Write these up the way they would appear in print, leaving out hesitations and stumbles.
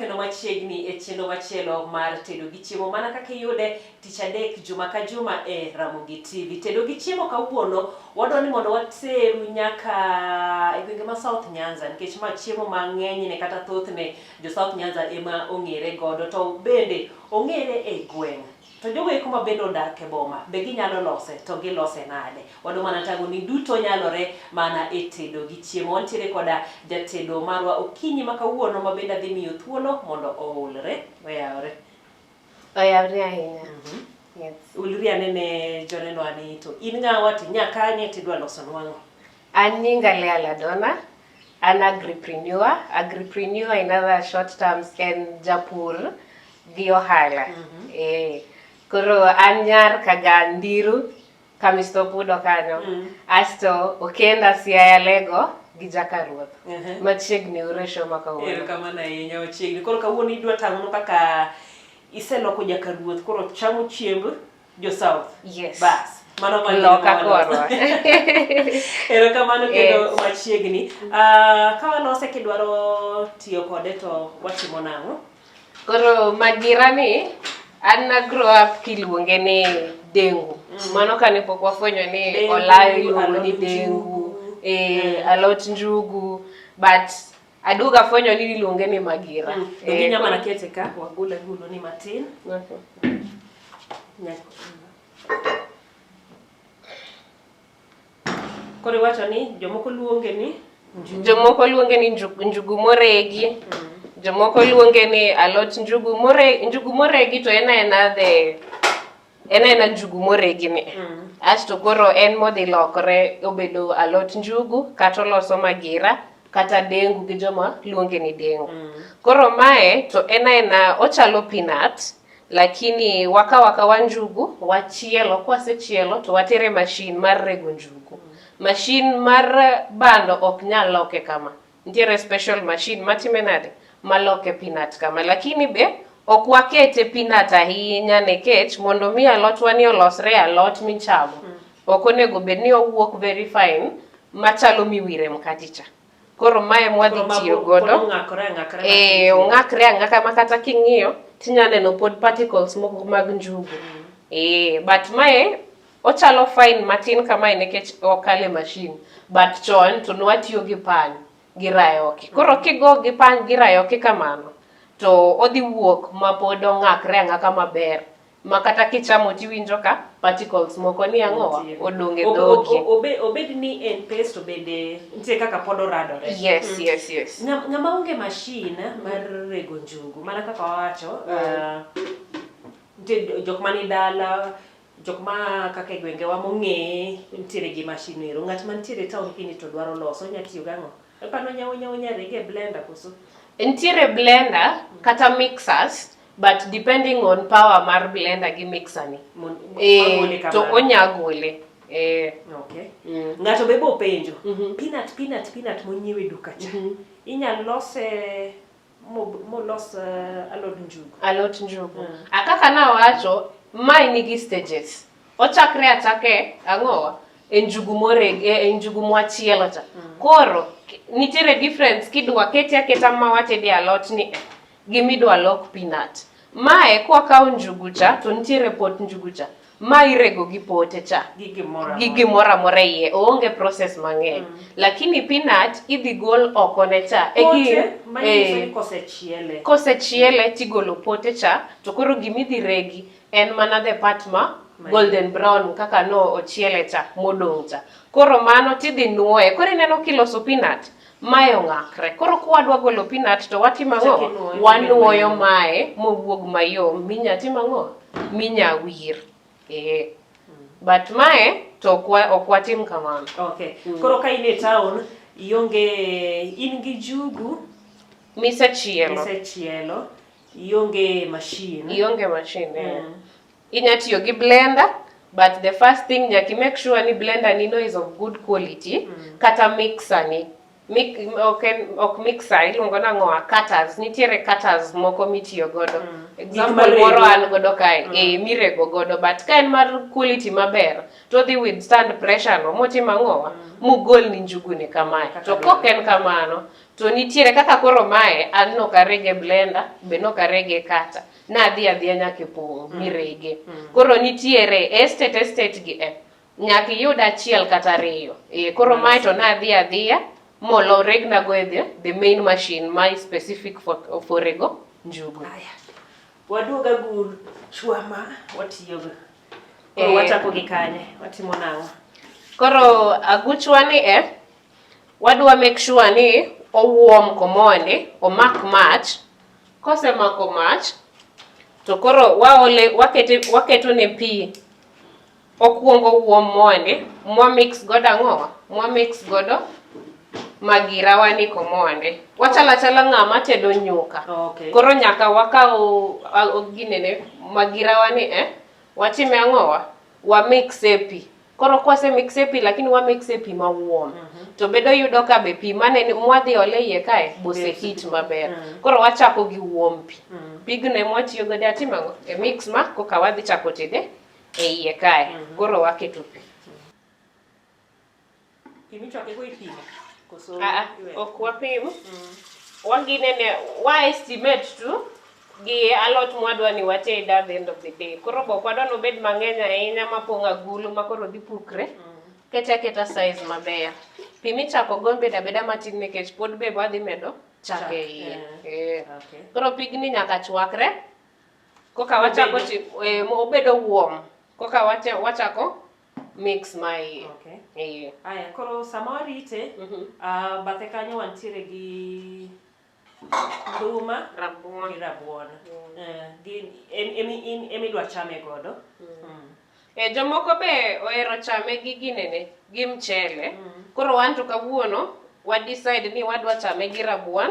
kendo machiegni e chenro machielo mar tedo gi chiemo mana kaka iyude tich adek juma ka juma e Ramogi TV. Tedo gi chiemo kawuono wadwani mondo wateru nyaka e gwenge ma South Nyanza nikech ma chiemo mang'enyne kata thothne jo South Nyanza ema ong'ere godo to bende ong'ere e gweng'. To jogo eko ma bende odak e boma be ginyalo lose to gilose nade. Wado mana tago ni duto nyalore mana e tedo gi chiemo. Wantiere koda jatedo marwa Okinyi ma kawuono ma bende adhi miyo thuolo mondo oulre. Oyawre. Oyawre ahinya. Yes. Ulri anene joneno ani to in ng'awa ti nyakanye tidwa loso nwang'o. An nyinga Leala Donna. An agripreneur. Agripreneur in other short terms en japur gi ohala. Koro an nyar Kagandiru kamistopudo kanyo. Asto okenda Siaya Lego gi Jakaruoth. Machiegni uresho makawuono. Erokamano ahinya machiegni. Koro kawuono idwa tang'o kaka iseloko Jakaruoth koro chamo chiemb jo South. Yes. Bas. Mano loka korwa. Erokamano kendo machiegni. Ka walose kidwaro tiyo kode to watimo nang'o? Koro magira ni an grow up kiluonge ni dengu. Mano kane pok wafwenyo ni olayo iluongo ni dengu, alot njugu, but aduga fwenyo ni iluonge ni magira. Ginyama na kete ka wagula gulo ni matin. Koro wacho ni jomoko luonge ni jomoko luonge ni njugu moregi. Jomoko luonge ni alot njugu moregi to ena njugu moregi ni. Asto koro en modhi lokore obedo alot njugu kata loso magira kata dengu gi joma luonge ni dengu. Koro mae to ena ochalo peanut lakini waka wa njugu wachielo kwasechielo to watere machine mar rego njugu. Machine mar bando ok nyal loke kama. Nitiere special machine matime nade maloke peanut kama, lakini be ok wakete peanut ahinya nekech mondo mi alotwa ni olosre alot michamo. Ok onego bed ni owuok very fine machalo miwire mkaticha. Koro mae mwadhi tiyo godo. Ong'akre ang'aka ma kata king'iyo tinya neno pod particles moko mag njugu. But mae ochalo fine matin kama nekech okale machine. But chon to nwatiyo gi pan gi rayoki. Koro kigo gi pan gi rayoki kamano to odhi wuok ma pod ong'akre ang'aka maber. Ma kata kichamo tiwinjo ka particles moko ni ang'owa odonge dhogi. Obed ni en paste to bende nitie kaka pod oradore. Yes. Ng'ama onge machine mar rego njugu mana kaka wawacho nitie jok mani dala jok ma kaka gwenge wa mong'e nitiere gi machine ero. Ng'at mantiere town kini to dwaro loso nya tiyo gang'o? Pano nyawo rege blender koso? Nitiere blender kata mixers. But depending on power mar blender gi mixer ni. To onyagole. Okay. Ng'ato bebo penjo. Peanut monyiewe duka cha. Inyalo lose molos alot njugu. Alot njugu. Akaka na wacho mai nigi stages. Ochakre atake ang'owa njugu morege njugu mwachielo cha. Koro nitiere difference kidwa kete aketa mawate di alot ni gimidwa lok peanut. Mae kwa kao njugu cha to nitiere pot njugu cha. Mae irego gi pote cha. Gigi mora mora iye. Oonge process mang'eny. Lakini peanut idhi gol oko ne cha. Kose chiele tigolo pote cha. To koro gimidhi regi en mana the part ma golden brown kaka no ochiele cha modong cha. Koro mano tidhi nuoye. Koro ineno kiloso peanut. Mae ong'akre. Koro kwadwa golo peanut to watimo ang'o? Wanuoyo mae mowuog mayom minya timo ang'o? Minya wir. But mae to ok watim kamano. Okay. Koro ka in e town in gi njugu misechielo ionge machine. Inya tiyo gi blender. But the first thing nyaki make sure ni blender ni is of good quality. Kata mixer ni. Ok mixer iluongo nang'o cutters. Nitiere cutters moko mitiyo godo. Example moro an godo kae. Mirego godo. But ka en mar quality maber to dhi withstand pressure no motimo ang'owa mugol ni njugu ni kamae. To kok en kamano To nitiere kaka koro mae an nok arege blender, be nok arege kata. Nadhi adhiya nyaka pong' mirege. Koro nitiere estate gi nyaka iyud achiel kata ariyo. Koro mae to nadhi adhiya molo regna go the main machine my specific for rego njugu. Aya. Waduoga gur chwama watiyogo. Koro wachako gi kanye, watimo nang'o? Koro aguchwa ni wadwa make sure ni owuom komone, omak mach. Kosemako mach to koro waketo ne pi. Okuongo wuom mondi, mix godo ang'o? Mix godo magira wani komonde. Wachala ng'ama tedo nyuka. Okay. Koro nyaka wakao ginene magira wani watime ang'o? Wa mix e pi. Koro kwase mix e pi lakini wa mix e pi mawuom. To bedo yudo ka be pi mane mwadhi ole iye kae bose hit maber. Koro wachako gi wuom pi. Pigne mwatiyo godo atime ang'o? Mix ma koka wadhi chako tede e iye kae. Koro waketo pi. Imichwake go ipimo. Ok wapim. Waginene wa estimate tu gi alot mwadwa ni wated at the end of the day. Koro bok wadwa no bed mang'eny ahinya mapong' agulu makoro dhi pukre. Keta size maber. Pi michako gombe beda matin nikech pod be wadhi medo chak e iye. Koro pigni nyaka chwakre. Koka wachako obedo warm. Koka wachako mix my Aya, koro sama warite, bathe kanyo wantiere gi nduma, rabuon. Emi dwa chame godo. Jomoko be ohero chame gi ginene, gi mchele. Koro wan to kawuono wa decide ni wadwa chame gi rabuon.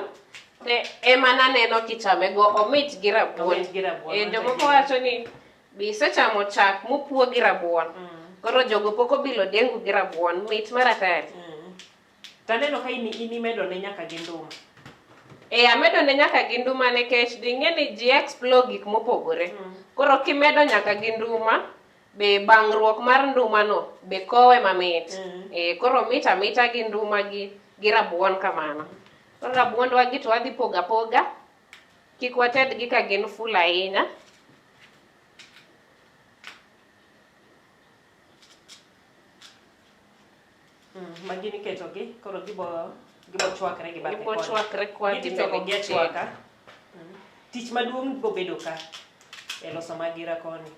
Ema naneno kichame go omit gi rabuon. Jomoko wacho ni bisechamo chak mopuo gi rabuon. Koro jogo poko bilo dengu gi rabuon mit maratari. Taneno ka ini medo ne nyaka gi nduma. Amedo ne nyaka gi nduma nikech ding'eni ji explore gik mopogore. Koro kimedo nyaka gi nduma be bangruok mar nduma no be kowe mamit. Koro mita gi nduma gi rabuon kamano. Koro rabuon wagi to wadhi poga. Kik wated gi ka gin full ahinya. Magini ketogi, koro gibo chwakre gi bathe koni. Gibo chwakre kwa gi chwaka. Tich maduong' bo bedo ka e loso magira koni.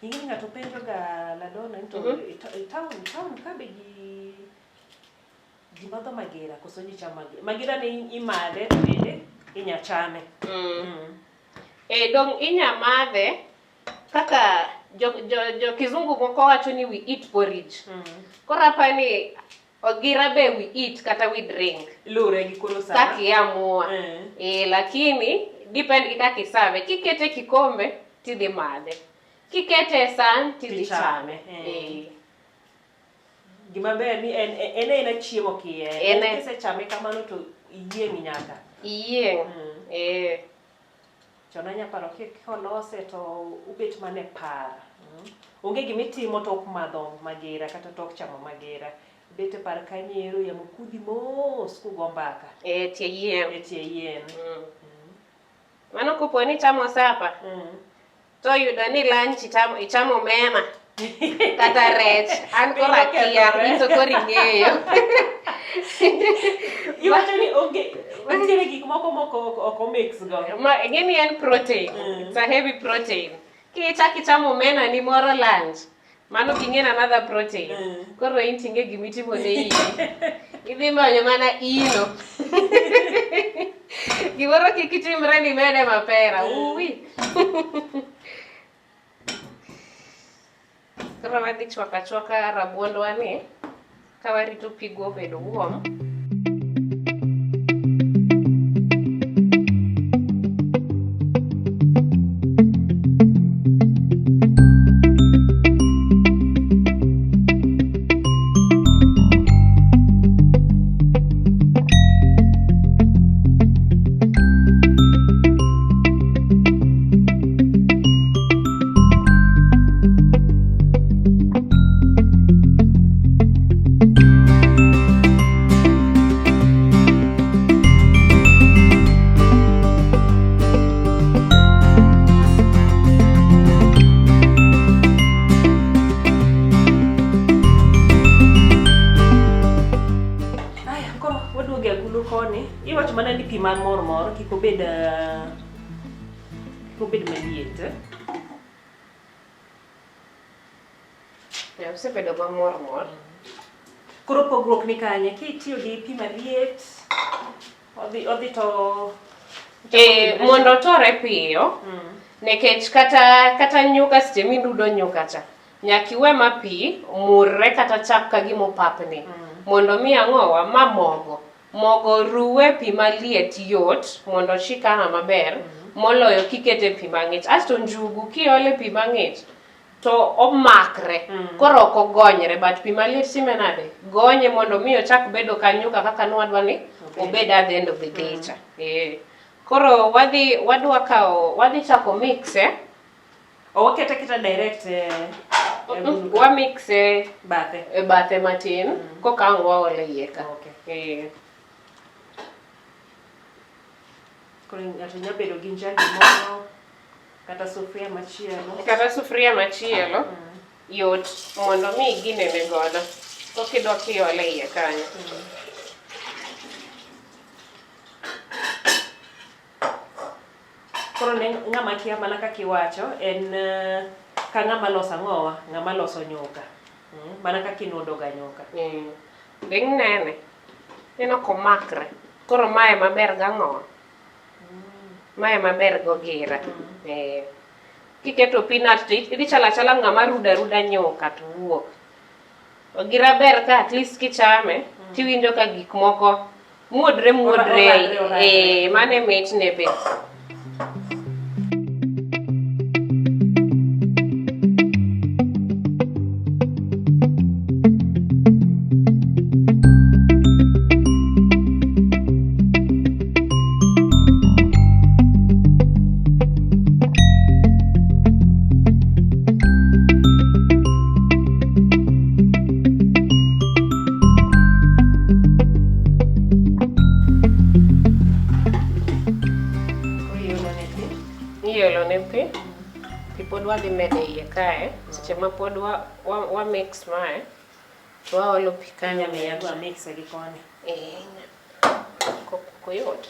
Ingini ng'ato penjo ga Ladona into town ka be gi madho magira koso ji chamo magira ni imadhe to bende inya chame. Dong inya madhe kaka jo kizungu moko wacho ni we eat porridge. Koro apani ogira be we eat kata we drink. Lure gi koro sana. Kaki amua. Lakini depend gi kaki save. Kikete kikombe tidhi madhe. Kikete san tidhi chame. Gima ber ni ena chiemo kiye. Kise chame kamano to iyieng' nyaka. Iyieng'. Chona nya paro kolose to ubet mane par. Onge gimitimo tok madho magira kata tok chamo magira. Bete par kanyero yamo kudhi mos kugo mbaka. Tie yien. Mano kopo ni chamo sapa. To yudo ni lunch ichamo mema. Kata rech. An kora kia. Iso kori ng'eyo. Iwacho ni onge. Nitiere gik moko oko mix go. Gini en protein. It's a heavy protein. Kichamo mena ni moro lunch. Mano king'en another protein. Koro intinge gimitimo ne iyi. Idhi manyo mana ino. Gimoro kikitimre ni mede mapera. Uwi. Koro wadhi chwaka rabuon wani. Kawarito pigo bedo warm. mana ni pi mar mor kik obed maliet. Ya osebedo mamor. Koro pogruok ni kanye kitiyo gi pi maliet odhi to mondo tore piyo. Nekech kata nyuka seche minudo nyuka cha nyaki we ma pi murre kata chak ka gimo papni mondo mi ang'owa ma mogo ruwe pi maliet yot mondo shikana maber moloyo kikete pi mang'ich. Asto njugu kiole pi mang'ich to omakre koro ok ogonyre, but pi maliet time nade gonye mondo mi ochak bedo ka nyuka kaka nwadwa ni obed at the end of the day cha. Koro wadhi chako mix wakete kita direct wa mix bathe matin koka waole iye ka. Koro ng'ato nyalo bedo gi njagi moro kata sufria machielo yot mondo mi ginene godo kokidwa kiole iye kanyo. Koro ne ng'ama kia mana kaka iwacho en ka ng'ama loso ang'owa, ng'ama loso nyuka. Mana kaka inudo ga nyuka. Ding nene. Neno komakre. Koro mae maber gang'owa. Mae maber gogira. Kiketo peanut to idhi chala ng'ama ruda nyuka to wuok. Ogira ber ka at least kichame tiwinjo ka gik moko muodre mane mitne be. Pod wadhi mede iye kae, seche ma pod wa mix mae, to waolo pi kanyo Nyamiya mix gi koni. Koyot.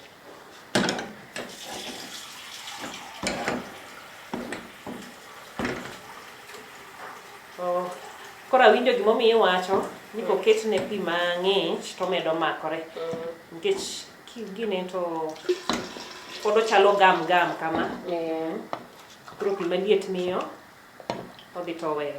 Koro awinjo gimomiyo iwacho ni koketne pi mang'ich to medo makore. Nikech gine to pod ochalo gam kama. Koro pi maliet miyo odhi to were.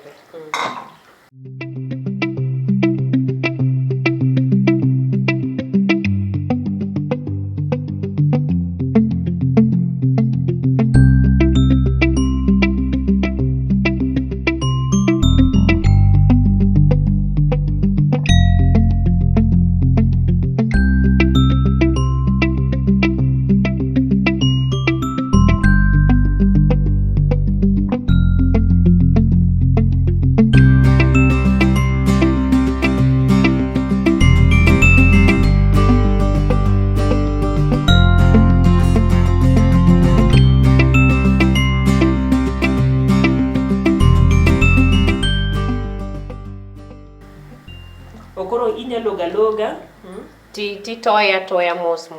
Okoro inyalo loga ti toya mos.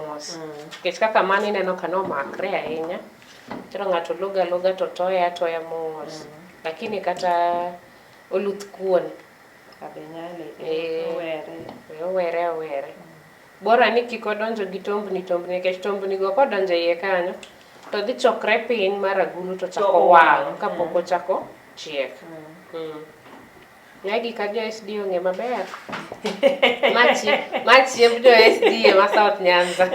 Kech kaka mani neno ka nomakre ahinya. Koro ng'ato loga to toya mos. Lakini kata oluth kuon owere. Bora ni kik odonjo gi tombni kech tombni go kodonjo iye kanyo to dhi chokre piny mar agulu to chako wang' kapok ochako chiek. Nyagi ka jo SD ong'e maber. Machiemb jo SD ma South Nyanza.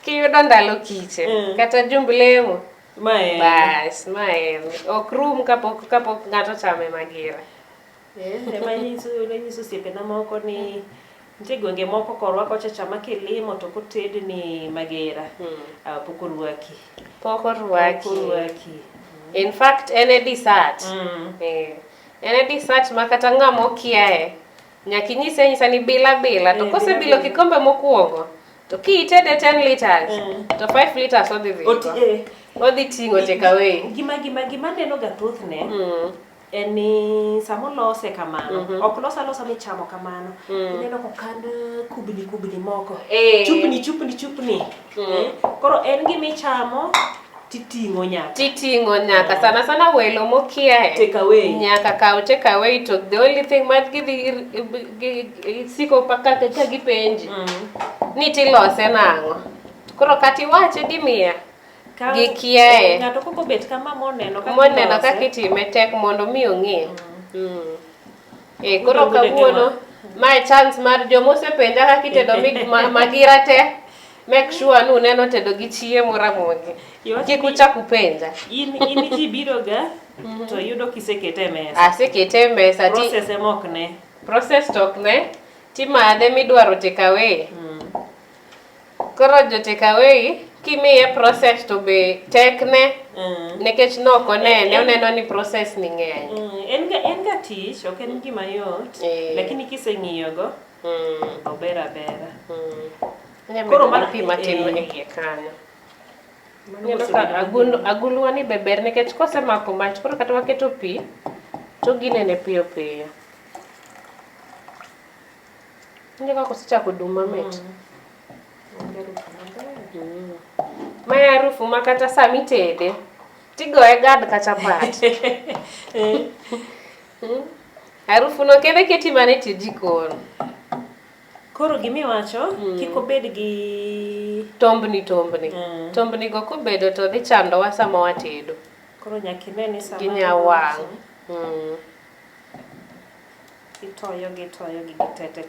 Kiyudo ndalo kiche kata jumb lemo bas maen ok rum kapok ng'ato chame magira. Ema nyiso siepena moko ni nitie gwenge moko korwa kocha chama kilimo to koted ni magera. Pok orwaki. In fact en a dessert. En a dessert ma kata ng'ama okiaye nyaki nyisa ni bila to kosebilo kikombe mokuongo to kiitede 10 liters to 5 liters odhi ting'o take away. Gima neno ga thothne en ni samolose kamano ok losa michamo kamano ineno kokand kubni moko chupni koro en gimichamo titing'o nyaka sana welo mokia take away nyaka kaw take away to the only thing mad gi siko paka ka gipenji ni tilose nang'o koro kati wache gimiya gikiae ng'ato koko bet kama moneno kaka itime tek mondo mi ong'e koro kawuono my chance mar jomosepenja kaka itedo magira te make sure nu neno tedo gi chiemo ramogi kik uchak upenja in ji biro ga to yudo kisekete mesa asekete mesa process tokne timadhe midwaro take away koro jo take away kimiye process to be tekne nekech nokonene oneno ni process ni ng'eny en ga tich ok en gima yot lakini kiseng'iyogo obera koro mar pi matin e iye kanyo agulwa ni be ber nikech kosemako mach koro kata waketo pi to ginene piyo nje kaka osechako dum mamit maya harufu ma kata sami tede tigoye gad ka chapat harufu no kende keti mane ti jikon koro gimiwacho kik obed gi tombni go kobedo to dhi chandowa sama watedo koro nyaka ine ni sama ginya wang itoyo gi tete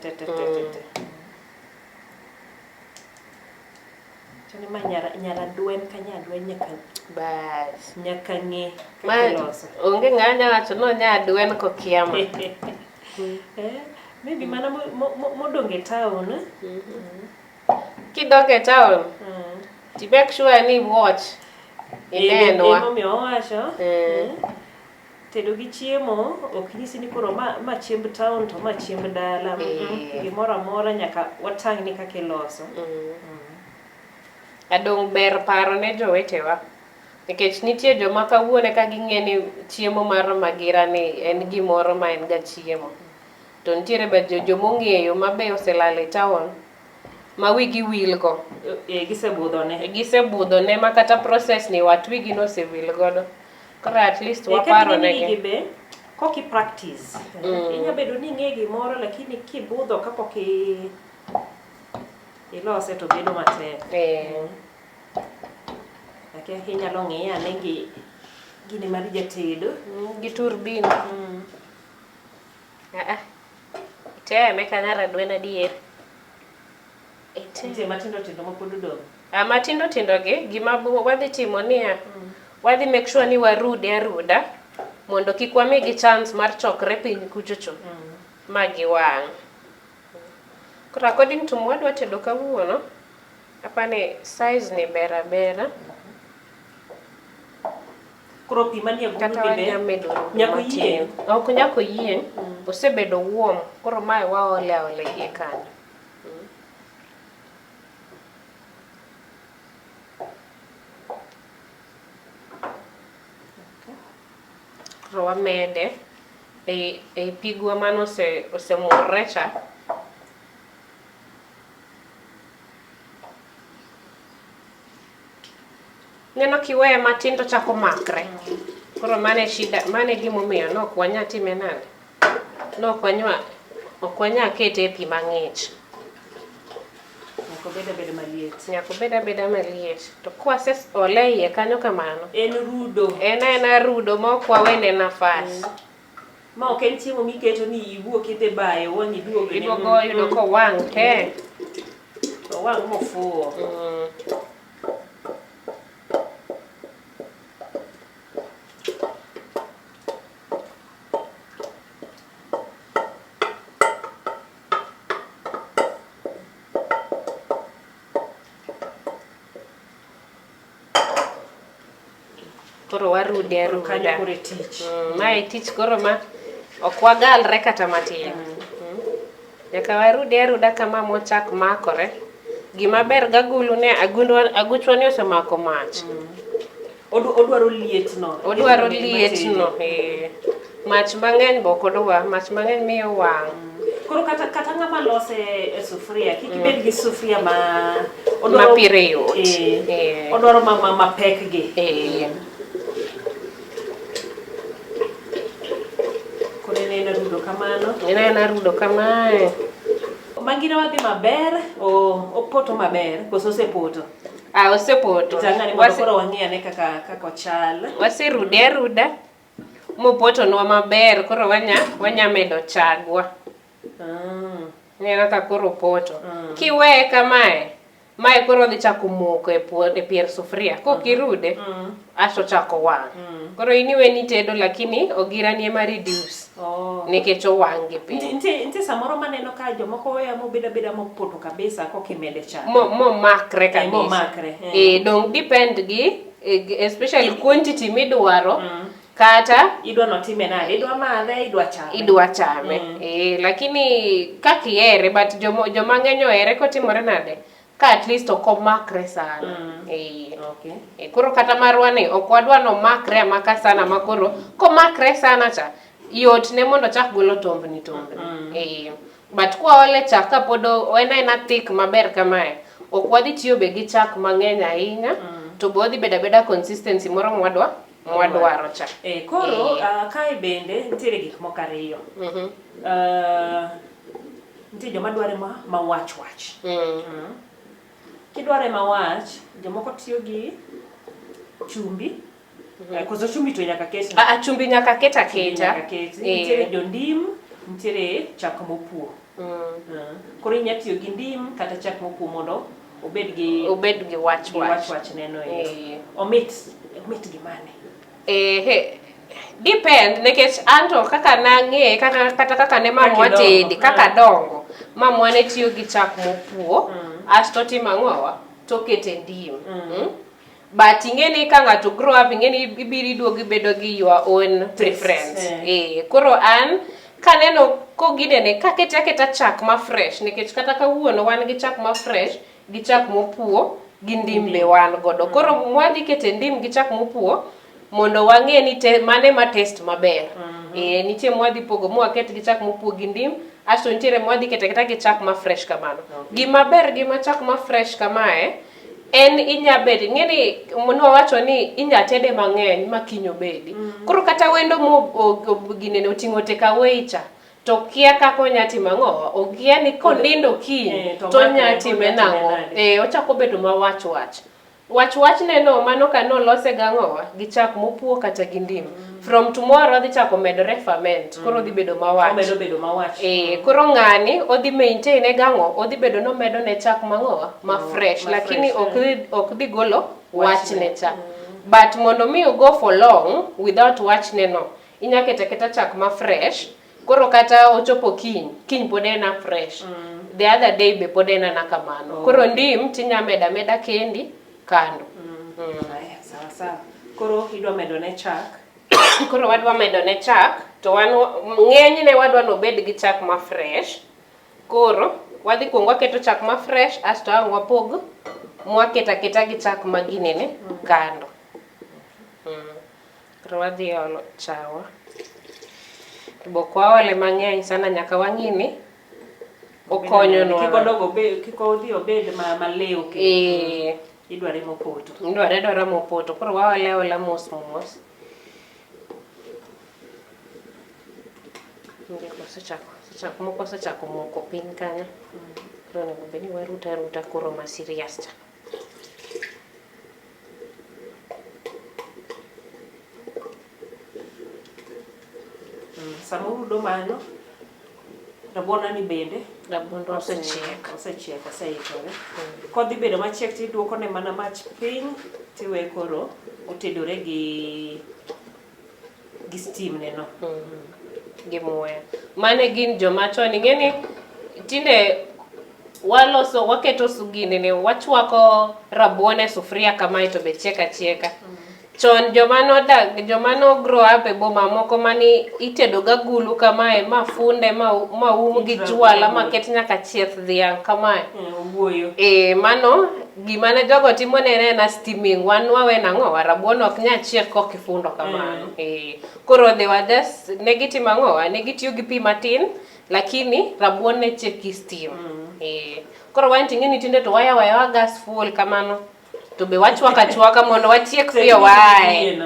chani ma nyara dwen ka nyadwen nyaka ng'e kaka iloso onge ng'anya wacho no nyadwen kokiama maybe mana modong e town kidok e town ti make sure ni watch inenwa emomiyo wacho tedo gi chiemo ok nyisi ni koro ma chiemb town to ma chiemb dala gimoro amora nyaka watang' ni kaka iloso adong ber paro ne jowetewa nikech nitie joma kawuone ka ging'e ni chiemo mar magira ni en gimoro ma en ga chiemo to nitiere be jomong'eyo mabe oselal e town ma wigi wilgo gisebudhone ma kata process ni wat wigi nosewil godo koro at least waparo negi be koki practice inya bedo ni ng'e gimoro lakini kibudho kapok ilose to bedo matek lakini inyalo ng'e ane gini mar jatedo gi turbin teme kanyara dwen adier matindo mapod odong matindo gi gima wadhi timo niya wadhi make sure ni warude aruda mondo kik wamigi chance mar chokre piny kuchocho ma giwang' koro according to mwadwa tedo kawuono apani size ni bera koro pi manie ok nyako yieny osebedo warm koro mae waole iye kanyo koro wamede ei pigwa mano osemurre cha neno kiweye matin to chako makre koro mane gimomiyo nok wanya time nade nok wanya kete e pi mang'ich nyaka beda maliet to kwase ole iye kanyo kamano en rudo ma ok wawene nafas ma ok en chiemo miketo ni iwuok idhi bayo wang'i iduogo yudo kowang' te owang' mofuo koro warude aruda mae tich koro ma ok wagalre kata matin nyaka warude aruda kama mochak makore gima ber gagulu ne aguchwa ni osemako mach odwaro liet no Mach mang'eny bokodwa, mach mang'eny miyo wang'. Koro kata ng'ama lose e sufria, kik ibed gi sufria ma pire yot. Odwaro ma pek gi. Koro en rudo kamano. En rudo kamae. Mangina wadhi maber, opoto maber, koso osepoto? Osepoto. Tang'ani mondo koro wang'iyane kaka ochal. Waserude aruda, mopotonwa maber, koro wanya medo chagwa. Neno ka koro poto. Kiweye kamae, mae koro dhi chako moko e pier sufria. Kokirude, asto chako wang'. Koro iniwe ni tedo lakini ogirani ema reduce. Nikech owang' gi pi. Ntie samoro maneno ka jomoko weya mobeda mopoto kabisa kokimede chak. Makre kabisa. Makre. Dong depend gi, especially quantity midwaro. Kata idwa notime nade, idwa madhe, idwa chame. Lakini kakiere, but joma ng'eny ohere kotimore nade, ka at least okomakre sana. Koro kata marwa ni ok wadwa no makre amaka sana, makoro komakre sana cha yot ne mondo chak golo tombni. But kwa ole chak ka pod ena thick maber kamae, ok wadhi tiyo be gi chak mang'eny ahinya, to bo dhi beda consistency moro mwadwaro cha. Koro kae bende nitiere gik moko ariyo. Nitie joma dware ma wach. Kidware ma wach, jomoko tiyo gi chumbi. Koso chumbi to nyaka ket. Chumbi nyaka ket aketa. Nitiere jondim, nitiere chak mopuo. Koro inya tiyo gi ndim kata chak mopuo mondo obed gi wach neno. Omit gi mane? Depend, nekech anto kaka nang'e kata kaka ne mamwa tedi, kaka dongo. Mamwa ne tiyo gi chak mopuo, asto timang'owa to kete ndim. But ingeni ka ng'ato grow up, ingeni ibiri duogi bedo gi your own preference. Koro an kaneno koginene kakete aketa chak ma fresh, nikech kata kawuono wan gi chak ma fresh gi chak mopuo gi ndim be wan godo. Koro mwadhi kete ndim gi chak mopuo mondo wang'e ni mane ma taste maber. Nitie mwadhi pogo mwaket gi chak mopuo gi ndim, asto nitiere mwadhi keta gi chak ma fresh kamano. Gima ber gi ma chak ma fresh kamae en inya bed, ng'eni mwa wacho ni inya tede mang'eny ma kinyo bedi. Koro kata wendo ginene oting'o take away cha, to kia kako onya timo ang'o, okia ni konindo kiny to nya time nang'o. Ochako bedo ma wach neno mano ka nolose gang'owa gi chak mopuo kata gi ndim. From tomorrow odhi chako medore ferment, koro odhi bedo ma wach. Omedo bedo ma wach. Koro ng'ani odhi maintain e gang'o, odhi bedo no medo ne chak mang'owa ma fresh, lakini ok dhi golo wach ne cha. But mondo mi go for long without wach neno, inya keta chak ma fresh. Koro kata ochopo kiny pod ena fresh. The other day be pod ena kamano. Koro ndim tinya meda kendi kando. Sawa. Koro idwa medo ne chak. Koro wadwa medo ne chak, to ng'enyne wadwa no bed gi chak ma fresh. Koro wadhi kuongo waketo chak ma fresh, asto ang' wapog mwaketa gi chak ma ginene kando. Koro wadhi olo chawa. Bokwa ole mang'eny sana nyaka wang'ini okonyo no. Kiko odhi obed maleo idware mopoto. Idware mopoto. Koro waole mos. Sechako moko sechako moko piny kanyo. Koro onego bed ni waruta koro ma serious cha. Sama urudo mano, rabuona ni bende rabuon osechiek. Oseikore. Kodhi bedo machiek tiduoko ne mana mach piny, tiwe koro otedore gi steam neno. Gi muya. Mane gin joma chon, ing'eni tinde waketo sugine ne wachwako rabuon e sufria kamae to be chieka. chon joma no grow up e boma moko mani itedo gagulu kamae ma funde ma gi jwala ma ket nyaka chieth dhiang' kamae. Wuoyo. Mano gima ne jogo timo ne na steaming, wan wawe nang'o rabuon ok nya chiek kok ifundo kamano. Koro they were just negitimo ang'o, negitiyo gi pi matin lakini rabuon ne chiek gi steam. Koro wan ting'eni tinde to wayawa gas full kamano. To be wachwaka mondo watiek piyo wae.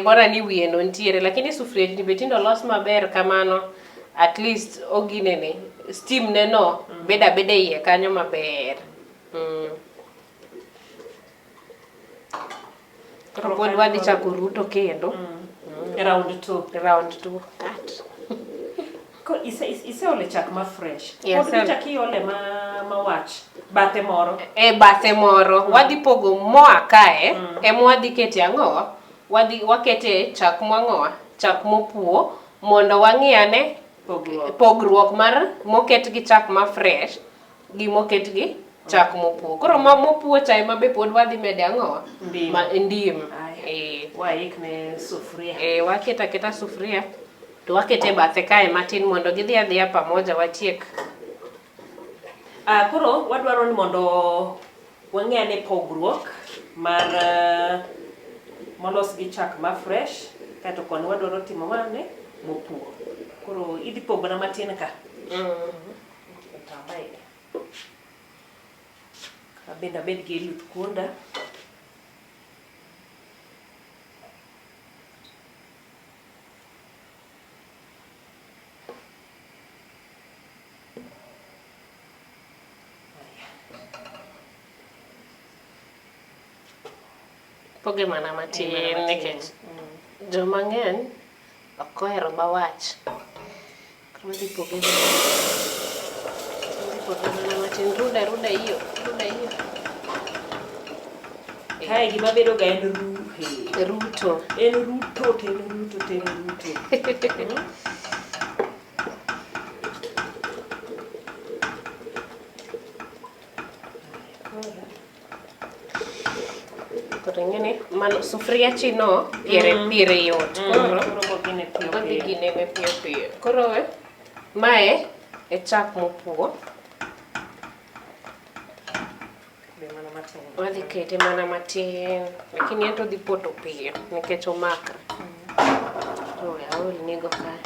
Bora ni wiye no ntiere, lakini sufria ni betindo los maber kamano, at least oginene steam ne no beda iye kanyo maber. Koro pod wadhi chako ruto kendo. Round 2 cut. Ko ise ole chak ma fresh. Pod chak ole ma wach. Bathe moro. Bathe moro. Wadhi pogo moa kae. Wadhi kete ang'o? Wakete chak mwang'o? Chak mopuo mondo wang'iyane pogruok mar moket gi chak ma fresh gi moket gi chak mopuo. Koro mopuo cha ema be pod wadhi mede ang'o? Ndim. Waikne sufria. Waketa sufria. To wakete bathe kae matin mondo gidhi adhiya pamoja watiek. Koro wadwaro ni mondo wang'ane pogruok mar molos gi chak ma fresh kato koni wadwaro timo mane mopuo. Koro idhi pogona matin ka. Abed gi luth kuonda. Poge mana matin nikech joma ng'eny ok ohero mawach. Koro dhi poge mana matin. Ruda iyo. Kae gima bedo ga en ruto. En ruto. Ngene man sufria chino piere yot. Koro wadhi gine piyo. Koro mae e chak mopuo. Wadhi kete mana matin, lakini ento dhi poto piyo nikech omakre. Aol nego kae.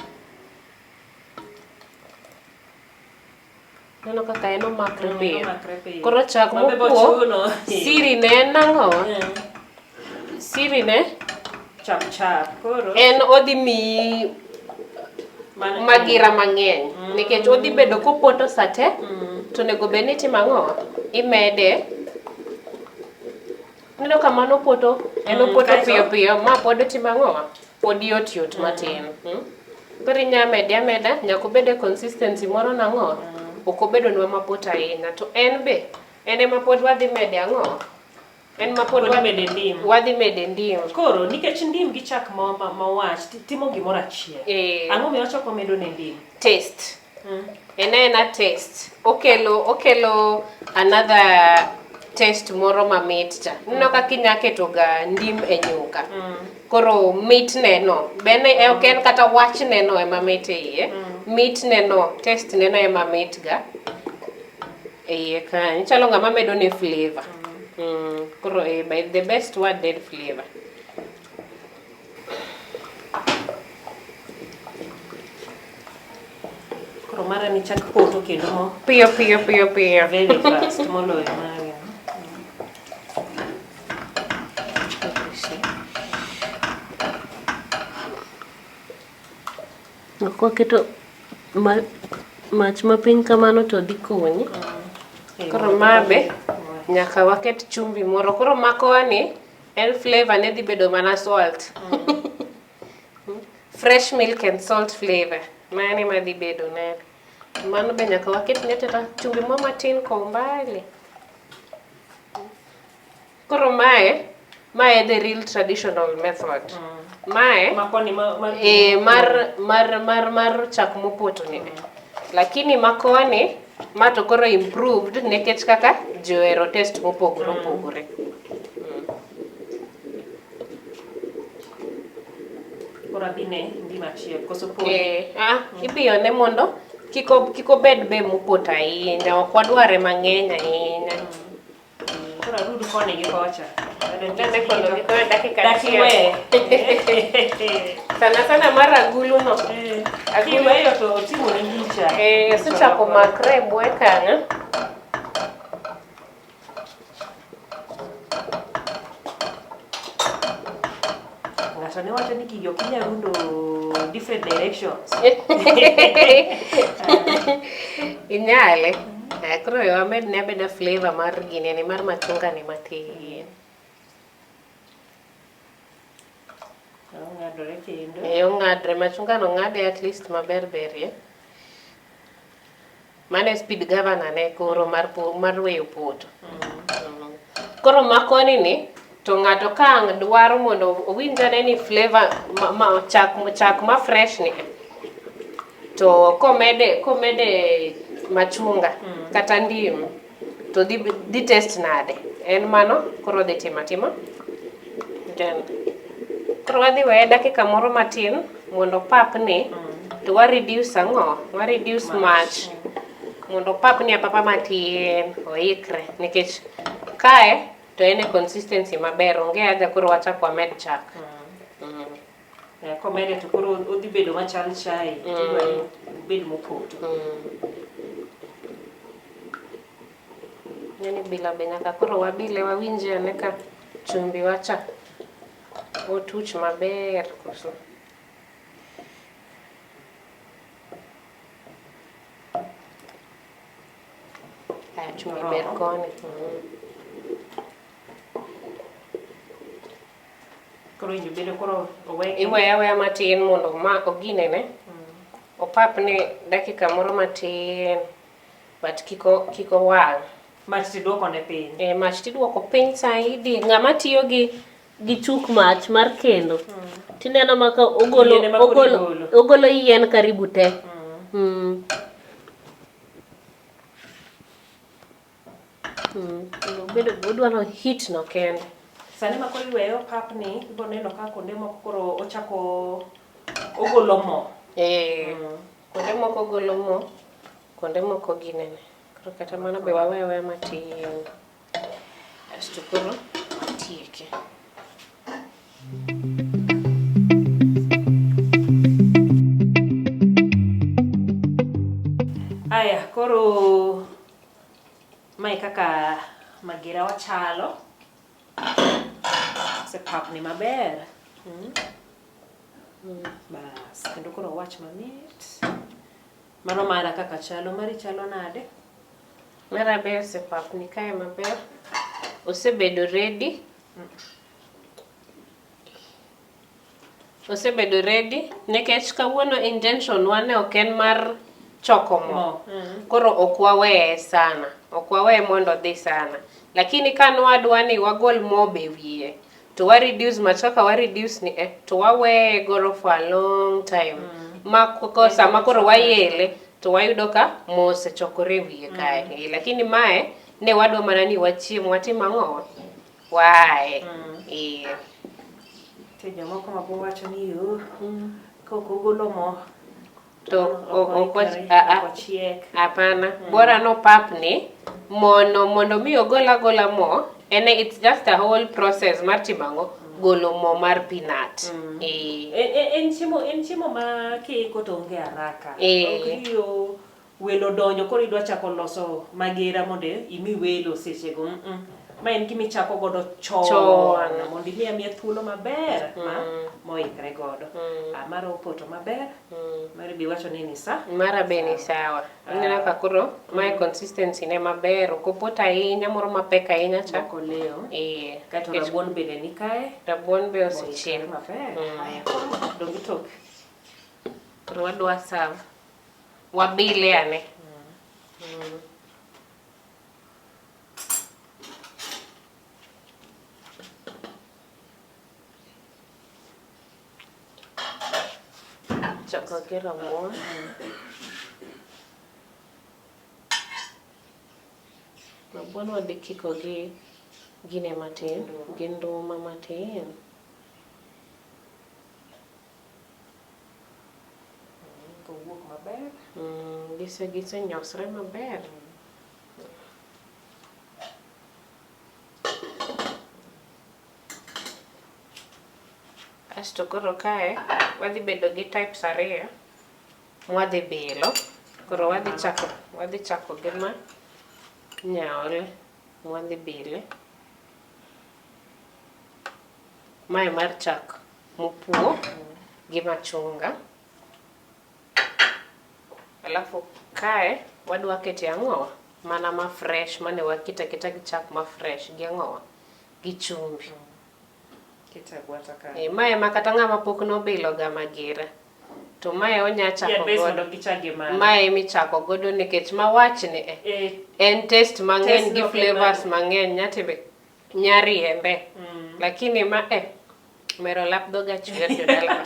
Neno kaka en omakre piyo. Koro chak mopuo siri ne en nang'o? Siri ne chap koro en odhi mi magira mang'eny nikech odhi bedo kopoto sate to nego beni timang'o imede. Neno kamano poto opoto piyo ma pod timang'o pod yot matin. Koro inyamede ameda nyaka obede consistency moro nang'o ok obedo nwa mapot ahinya. To en ema pod wadhi mede ang'o? En ma pod wadhi mede ndim. Koro nikech ndim gi chak ma wach timo gimoro achiel. Ang'o miyo chako medo ne ndim? Taste. Ena taste. Okelo another taste moro mamit cha. Nino kaka inya keto ga ndim e nyuka. Koro mit neno. Bene ok en kata wach neno ema mit e iye. Mit neno, taste neno ema mit ga. Iye ka chalo ng'ama medo ne flavor. Koro by the best word dead flavor. Koro mara ni chak poto kendo mo piyo. Very fast moloyo mara. Kwa keto mach mapiny kamano to dhi konyi. Koro mabe nyaka waket chumbi moro. Koro makoani en flavor ne dhi bedo mana salt. Fresh milk and salt flavor. Mane ma dhi bedo ne. Mano be nyaka waket ne teta chumbi mo matin kwa umbali. Koro mae the real traditional method. Mae mar chak mopoto ni. Lakini makoani to koro improved nekech kaka johero taste mopogore. Kora bine ndima chiek koso podi. Ibiyo ne mondo kiko bed be mopot ahinya, ok wadware mang'eny ahinya. Kora rud koni gi kocha. Nene kono gi kono dakika dakiwe. Sana mar agulu no. Kiweyo to timo ne gicha. Sechako makre bwe kanyo. Ng'ato ne wacho ni gigi ok inyal rundo different directions. Inyale. Koro yo amed ne abeda flavor mar gini ni mar machunga ni matin. Ng'adore kendo. Ng'adre machunga no ng'ade at least maber berie. Mane speed governor ne koro mar weyo poto. Koro makoni ni to ng'ato ka dwaro mondo owinjore ni flavor chak ma fresh ni to komede machunga kata ndim to di test nade en mano koro dhi timo then koro wadhi weye dakika moro matin mondo papni to wa reduce mach mondo papni apapa matin oikre nikech kae to ene consistency maber onge haja koro wachak wamed chak. Komede to koro odhi bedo machal chai tiwa bed mopoto. Neni bila be nyaka koro wabile wawinje ane ka chumbi wacha otuch maber koso. Chumbi ber koni. Koro bedo koro iweya matin mondo ma oginene. Opapni dakika moro matin but kiko wang'. Mach tidwoko ne piny. Mach tidwoko piny saidi. Ng'ama tiyo gi chuk mach mar kendo. Tineno maka ogolo yien karibu te. Bedo odwaro heat no kende. Sani ma koro iweyo papni ibo neno ka konde moko koro ochako ogolo mo. Konde moko golo mo, konde moko ginene. Koro kata mana be wawewe matin. Asto koro tieke. Aya, koro mai kaka magira wachalo. Se papni maber. Bas, kendo koro wach mamit. Mano mana kaka chalo, mari chalo nade? Mara be se papni kae maber. Osebedo ready. Osebedo ready nekech kawuono intention wane ok en mar choko mo. Koro ok waweye sana. Ok waweye mondo dhi sana. Lakini kanwa dwani wagol mo be wiye. To wa reduce mach kaka wa reduce ni to waweye goro for a long time. Sama koro wayele to wayudo ka mo osechokore wiye kae. Lakini mae ne wadwa mana ni wachiem watim ang'o? Wae. Te jomoko mabo wacho ni yo koko golo mo to ochiek. Hapana. Bora no papni mondo mi ogola mo it's just a whole process mar timango golo mo mar peanut. En chiemo ma kiko to onge haraka. Okriyo welo donjo koro idwa chako loso magira mondo imi welo sechego. Ma en gimi chako godo chon mondo imi thuolo maber ma moikre godo. Mara opoto maber. Mara bi wacho ni sa. Mara be ni sawa. Anena ka koro my consistency ne maber okopota ahinya moro mapek ahinya cha. Ko leo. Kato rabuon bende ni kae. Rabuon be osechiek maber. Aya dongi tok. Koro wadwa serve. Wabile ane. Chako gi rabuon. Rabuon wadhi kiko gi gine matin, gi nduma matin. owuok maber. Gisenyosre maber. Asto koro kae wadhi bedo gi types ariyo mwadhi bilo. Koro wadhi chako gi ma nyaole mwadhi bile. Mae mar chak mopuo gi machunga. Alafu kae wadwa kete ang'owa mana ma fresh mane wakita gi chak ma fresh gi ang'owa gi chumbi. Kitagwata kae. Mae ma kata ng'ama pok nobilo ga magira. To mae onya chako godo. Mae michako godo nikech mawachne en taste mang'eny gi flavors mang'eny nyariembe. Lakini ma mero lap dhoga chwer jodala.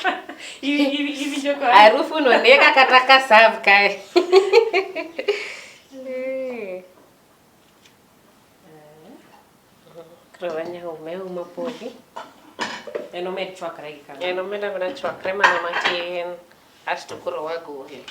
Harufu no nega kata ka serve kae. Koro wanya uma podi. En omed chwakre gi kanyo. En omed chwakre mana matin. Asto koro wagoye.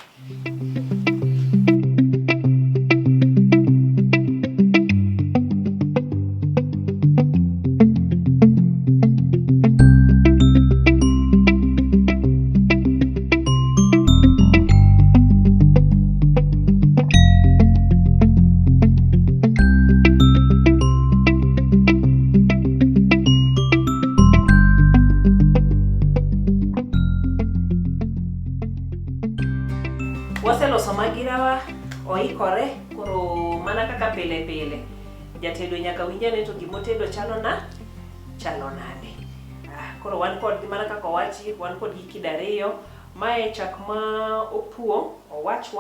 Waseloso magirawa oikore koro mana kaka pile pile. Jatedo nyaka winjane to gimotedo chalo nade. Koro wan kod mana kaka owachi, wan kod kid ariyo. Mae chak ma opuo, owach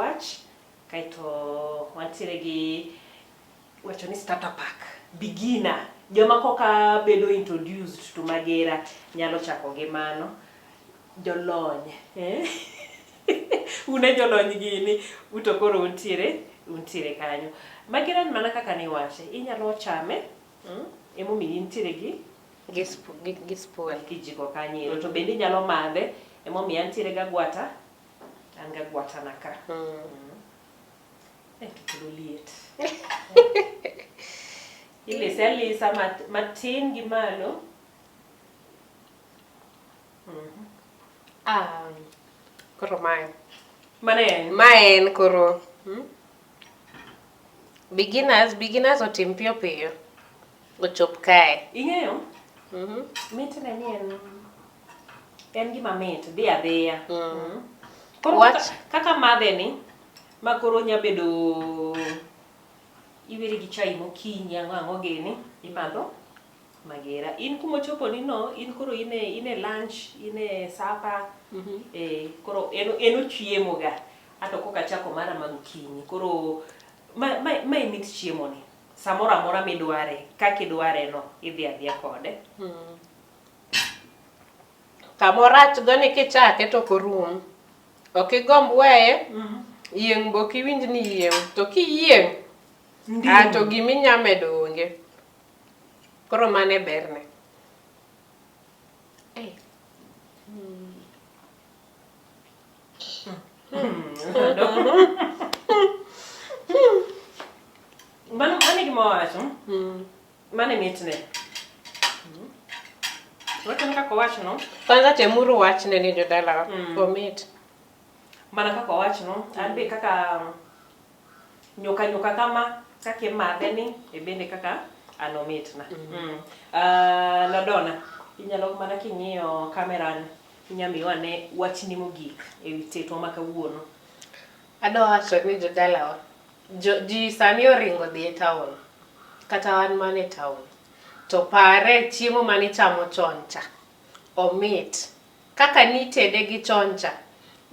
kaito wantiere gi wacho ni starter pack, beginner. Joma koka bedo introduced to magira nyalo chako gi mano. Jolony, Une jolony gini, uto koro untiere kanyo. Magira mana kaka ni wache, inyalo chame, emomiyo intiere gi spoon kijiko kanyo. To bende inyalo madhe, emomiyo antiere ga gwata, an ga gwata naka. Kilo liet. Ilisa matin gi malo. Koro mae. Mae en koro. Beginners otim piyo piyo. Ochop kae. Ing'eyo? Mitne ni en gima mit, dhi adhiya. Koro kaka madhe ni, ma koro nya bedo iwiri gi chai mokinyi ang'o gini, imadho magira. In kumochopo ni no, in koro ine lunch, ine supper, koro en ochiemo ga. Ato koka chako mara magokinyi. Koro mai mit chiemo ni. Samora mora midware, kaka idware no, idhi adhiya kode. Kamorach goni kichake to korum. Okigomb weye, yieng' bokiwinj ni yieng'. To kiyieng', to giminya medo onge. Koro mane berne. Mane gima wacho? Mane mitne? Wacho kaka wacho no? Kwanza temuru wachne ni jodala omit. Mana kaka wacho no, an be kaka nyoka kama kaka imadhe ni, bende kaka anomitna. Ladona, inyalo mana king'iyo kameran, inyamiwa ne wachni mogik ewi teto ma kawuono. Adwa wacho ni jodalawa. Ji sani oringo dhi e town. Kata wan man e town. To pare chiemo mani chamo chon cha. Omit. Kaka nitede gi chon cha.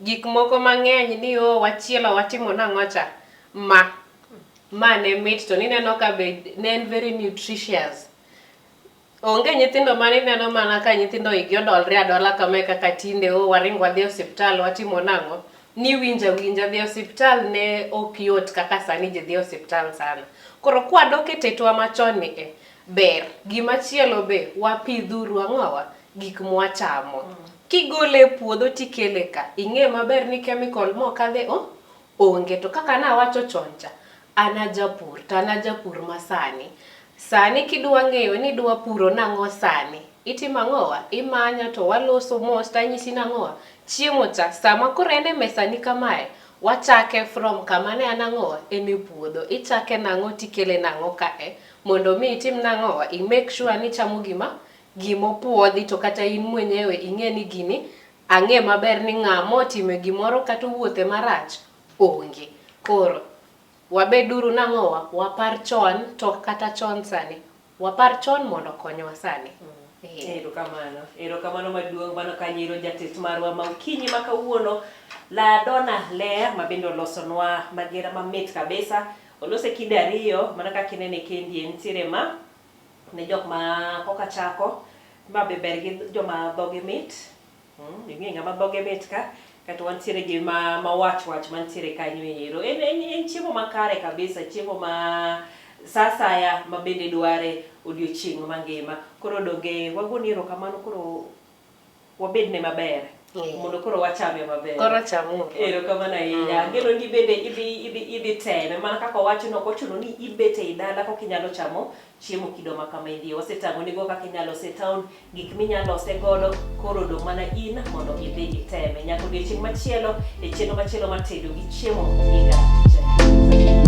Gik moko mang'eny ni wachielo watimo nang'o cha. Ma ne mit to nineno ka be ne en very nutritious. Onge nyithindo mani neno mana ka nyithindo igi odolre adola kame kaka tinde waringo wadhi osiptal watimo nang'o. Ni winja dhi osiptal ne ok yot kaka sani ji dhi osiptal sana. Koro kwadok e tetwa machon ni ber. Gimachielo be wapidhuru ang'owa gik mwachamo. kigole e puodho tikele ka, ing'e maber ni chemical mokadhe onge. To kaka nawacho chon cha, ana japur, to ana japur masani. Sani kidwa ng'eyo ni dwa puro nang'o sani, itimo ang'owa, imanyo to waloso mos tanyisi nang'owa. Chiemo cha, sama koro en e mesani kamae, wachake from kama ne an ang'owa en e puodho. Ichake nang'o tikele nang'o kae, mondo mi itim nang'owa, i make sure ni chamo gimopuodhi, to kata in mwenyewe ing'e ni gini ang'e maber ni ng'amo time gimoro kata wuothe marach onge. Koro wabeduru nang'owa, wapar chon, to kata chon sani wapar chon mondo konywa sani. Erokamano maduong' mano kanyiro jatet marwa ma okinyi ma kawuono, la Donna Leah ma bende olosonwa magera mamit kabisa. Olose kinde ariyo mana kaka inene kendi, nitiere ma ne jok ma koka chako ma be ber gi joma dhoge mit, ing'e ng'ama dhoge mit ka, kata wantiere gi ma wach mantiere kanyo ero. En chiemo makare kabisa, chiemo ma sasaya ma bende dware odiochieng' mangima. Koro donge wagoni erokamano, koro wabedne maber mondo koro wachame maber. Koro chamo. Erokamano ahinya. Geno ni bende idhi teme, mana kaka owachono, ok ochuno ni ibet ei dala koka inyalo chamo chiemo kido ma kama endi. Wasetang'onigo kaka inyalo se town, gik minyalo lose godo, koro dong' mana in mondo idhi iteme. Nyaka odiochieng' machielo, e chenro machielo mar tedo gi chiemo higa.